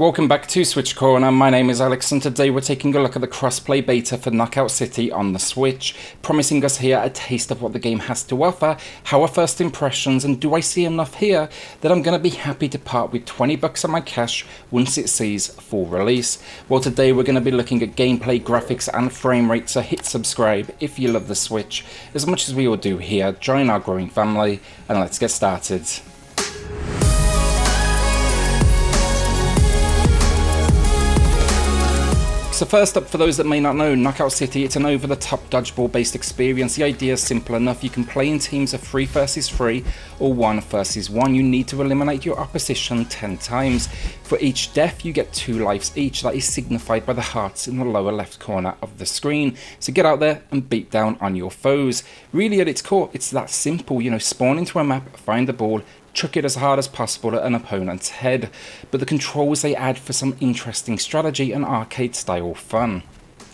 Welcome back to SwitchCorner. My name is Alex and today we're taking a look at the crossplay beta for Knockout City on the Switch, promising us here a taste of what the game has to offer, how are first impressions, and do I see enough here that I'm going to be happy to part with 20 bucks of my cash once it sees full release. Well, today we're going to be looking at gameplay, graphics and frame rate, so hit subscribe if you love the Switch as much as we all do here. Join our growing family and let's get started. So first up, for those that may not know, Knockout City, it's an over-the-top dodgeball based experience. The idea is simple enough. You can play in teams of 3 versus 3 or 1 versus 1. You need to eliminate your opposition 10 times. For each death you get 2 lives each. That is signified by the hearts in the lower left corner of the screen. So get out there and beat down on your foes. Really at its core, it's that simple. Spawn into a map, find the ball, chuck it as hard as possible at an opponent's head, but the controls they add for some interesting strategy and arcade style fun.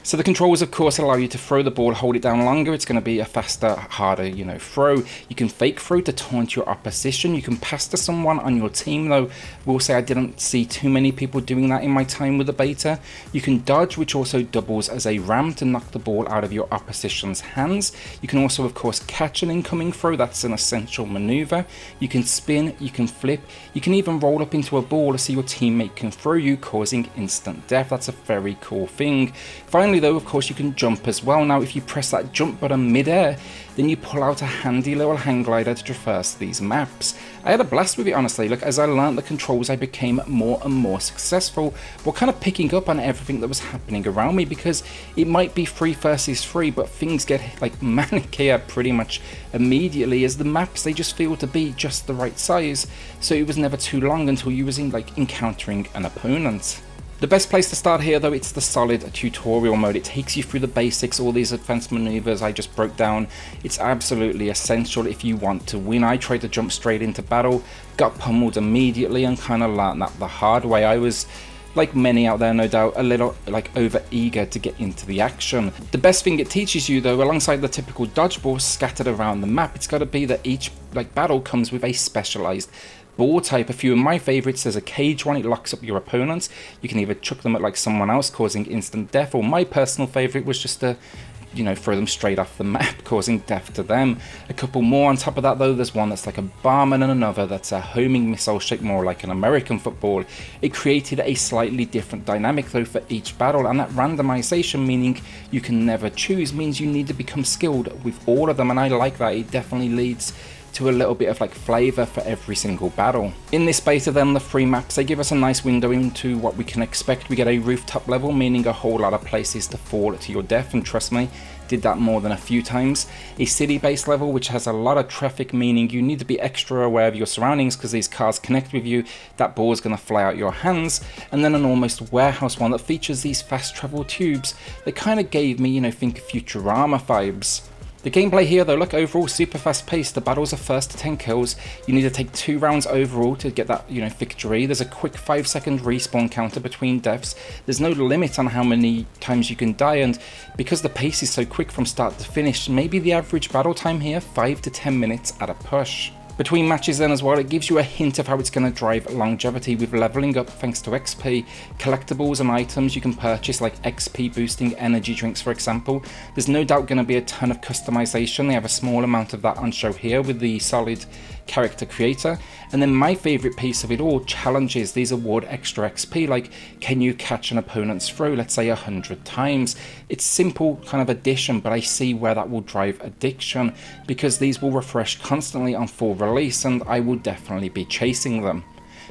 So the controls of course allow you to throw the ball, hold it down longer, it's going to be a faster, harder, throw. You can fake throw to taunt your opposition, you can pass to someone on your team, though we'll say I didn't see too many people doing that in my time with the beta. You can dodge, which also doubles as a ram to knock the ball out of your opposition's hands. You can also of course catch an incoming throw, that's an essential maneuver. You can spin, you can flip, you can even roll up into a ball so your teammate can throw you, causing instant death. That's a very cool thing. Finally though, of course you can jump as well. Now if you press that jump button mid-air, then you pull out a handy little hang glider to traverse these maps. I had a blast with it, honestly. Look, as I learned the controls I became more and more successful, while kind of picking up on everything that was happening around me, because it might be 3 versus 3, but things get like manic here pretty much immediately, as the maps, they just feel to be just the right size, so it was never too long until you was encountering an opponent. The best place to start here though, it's the solid tutorial mode. It takes you through the basics, all these advanced maneuvers I just broke down. It's absolutely essential if you want to win. I tried to jump straight into battle, got pummeled immediately and kind of learned that the hard way. I was, like many out there no doubt, a little over eager to get into the action. The best thing it teaches you though, alongside the typical dodgeball scattered around the map, it's got to be that each battle comes with a specialized ball type. A few of my favorites, there's a cage one, it locks up your opponents. You can either chuck them at someone else, causing instant death, or my personal favorite was just to throw them straight off the map, causing death to them. A couple more on top of that though, there's one that's like a barman, and another that's a homing missile shaped more like an American football. It created a slightly different dynamic though for each battle, and that randomization, meaning you can never choose, means you need to become skilled with all of them, and I like that. It definitely leads to a little bit of flavour for every single battle. In this beta then, the 3 maps, they give us a nice window into what we can expect. We get a rooftop level, meaning a whole lot of places to fall to your death, and trust me, did that more than a few times. A city based level which has a lot of traffic, meaning you need to be extra aware of your surroundings because these cars connect with you, that ball is going to fly out your hands. And then an almost warehouse one that features these fast travel tubes that kind of gave me, think Futurama vibes. The gameplay here though, look, overall super fast paced. The battles are first to 10 kills. You need to take 2 rounds overall to get that victory. There's a quick 5-second respawn counter between deaths. There's no limit on how many times you can die, and because the pace is so quick from start to finish, maybe the average battle time here 5 to 10 minutes at a push. Between matches then as well, it gives you a hint of how it's going to drive longevity with leveling up thanks to XP, collectibles and items you can purchase, like XP boosting energy drinks for example. There's no doubt going to be a ton of customization. They have a small amount of that on show here with the solid character creator. And then my favorite piece of it all, challenges. These award extra XP, like can you catch an opponent's throw, let's say 100 times. It's simple kind of addition, but I see where that will drive addiction, because these will refresh constantly on full release and I will definitely be chasing them.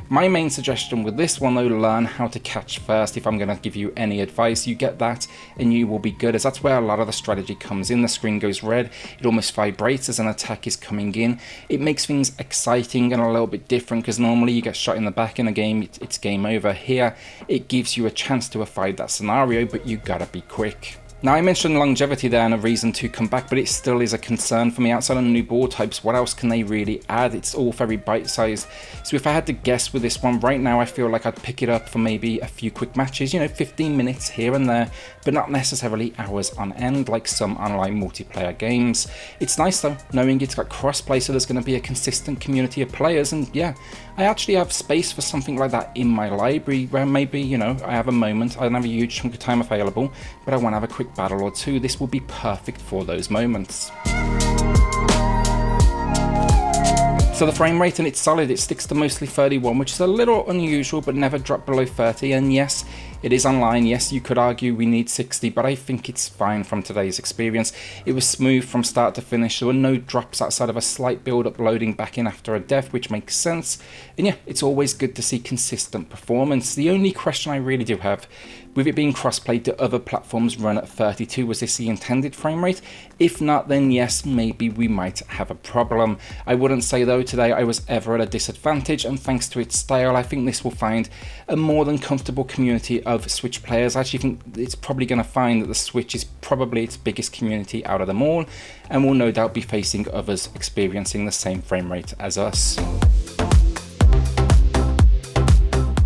My main suggestion with this one though, learn how to catch first. If I'm going to give you any advice, you get that and you will be good, as that's where a lot of the strategy comes in. The screen goes red, it almost vibrates as an attack is coming in. It makes things exciting and a little bit different, because normally you get shot in the back in a game, it's game over. Here it gives you a chance to avoid that scenario, but you gotta be quick. Now, I mentioned longevity there and a reason to come back, but it still is a concern for me. Outside of new board types, what else can they really add? It's all very bite-sized. So if I had to guess with this one, right now I feel like I'd pick it up for maybe a few quick matches, you know, 15 minutes here and there, but not necessarily hours on end like some online multiplayer games. It's nice though, knowing it's got crossplay, so there's going to be a consistent community of players, and yeah, I actually have space for something like that in my library where maybe, you know, I have a moment, I don't have a huge chunk of time available, but I want to have a quick battle or two. This will be perfect for those moments. So the frame rate, and it's solid, it sticks to mostly 31, which is a little unusual, but never dropped below 30, and yes, it is online. Yes, you could argue we need 60, but I think it's fine from today's experience. It was smooth from start to finish. There were no drops outside of a slight build-up loading back in after a death, which makes sense. And yeah, it's always good to see consistent performance. The only question I really do have, with it being crossplay, do other platforms run at 32? Was this the intended frame rate? If not, then yes, maybe we might have a problem. I wouldn't say though today I was ever at a disadvantage, and thanks to its style, I think this will find a more than comfortable community of Switch players. I actually think it's probably going to find that the Switch is probably its biggest community out of them all, and will no doubt be facing others experiencing the same frame rate as us.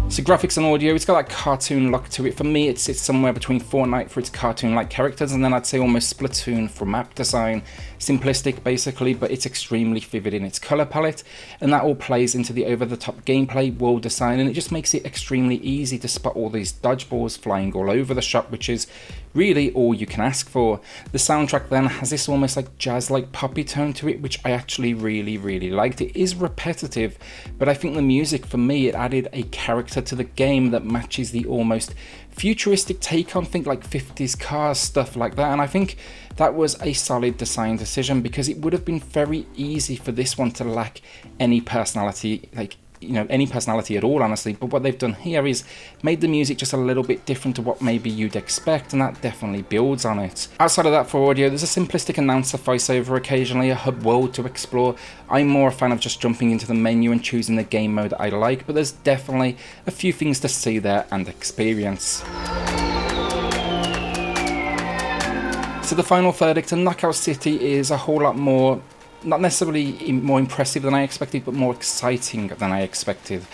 So graphics and audio, it's got that cartoon look to it. For me, it sits somewhere between Fortnite for its cartoon-like characters, and then I'd say almost Splatoon for map design. Simplistic basically, but it's extremely vivid in its color palette, and that all plays into the over-the-top gameplay, world design, and it just makes it extremely easy to spot all these dodgeballs flying all over the shop, which is really all you can ask for. The soundtrack then has this almost like jazz-like poppy tone to it, which I actually really liked. It is repetitive, but I think the music, for me, it added a character to the game that matches the almost futuristic take on think like 50s cars, stuff like that, and I think that was a solid design decision, because it would have been very easy for this one to lack any personality, like, you know, any personality at all, honestly. But what they've done here is made the music just a little bit different to what maybe you'd expect, and that definitely builds on it. Outside of that, for audio, there's a simplistic announcer voiceover occasionally, a hub world to explore. I'm more a fan of just jumping into the menu and choosing the game mode I like, but there's definitely a few things to see there and experience. So the final verdict, and Knockout City is a whole lot more, not necessarily more impressive than I expected, but more exciting than I expected.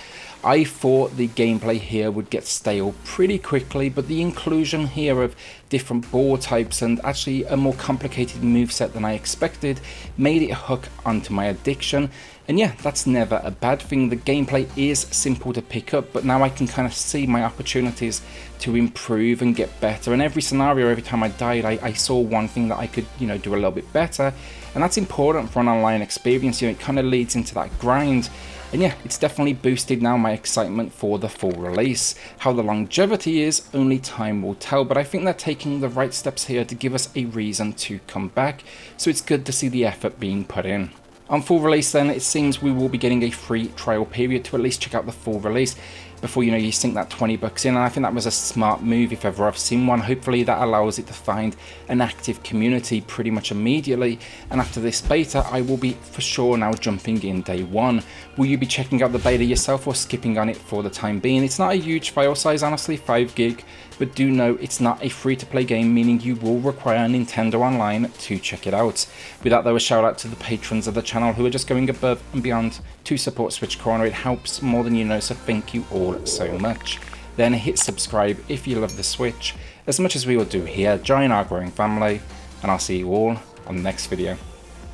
I thought the gameplay here would get stale pretty quickly, but the inclusion here of different board types and actually a more complicated moveset than I expected made it hook onto my addiction. And yeah, that's never a bad thing. The gameplay is simple to pick up, but now I can kind of see my opportunities to improve and get better. And every scenario, every time I died, I saw one thing that I could, you know, do a little bit better. And that's important for an online experience. You know, it kind of leads into that grind. And yeah, it's definitely boosted now my excitement for the full release. How the longevity is, only time will tell, but I think they're taking the right steps here to give us a reason to come back. So it's good to see the effort being put in. On full release then, it seems we will be getting a free trial period to at least check out the full release before, you know, you sink that 20 bucks in, and I think that was a smart move if ever I've seen one. Hopefully that allows it to find an active community pretty much immediately, and after this beta I will be for sure now jumping in day one. Will you be checking out the beta yourself or skipping on it for the time being? It's not a huge file size, honestly, 5 gig, but do know it's not a free-to-play game, meaning you will require Nintendo Online to check it out. With that though, a shout out to the patrons of the channel who are just going above and beyond to support SwitchCorner. It helps more than you know, so thank you all so much. Then hit subscribe if you love the Switch as much as we all do here. Join our growing family, and I'll see you all on the next video.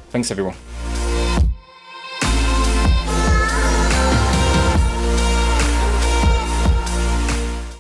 Thanks everyone.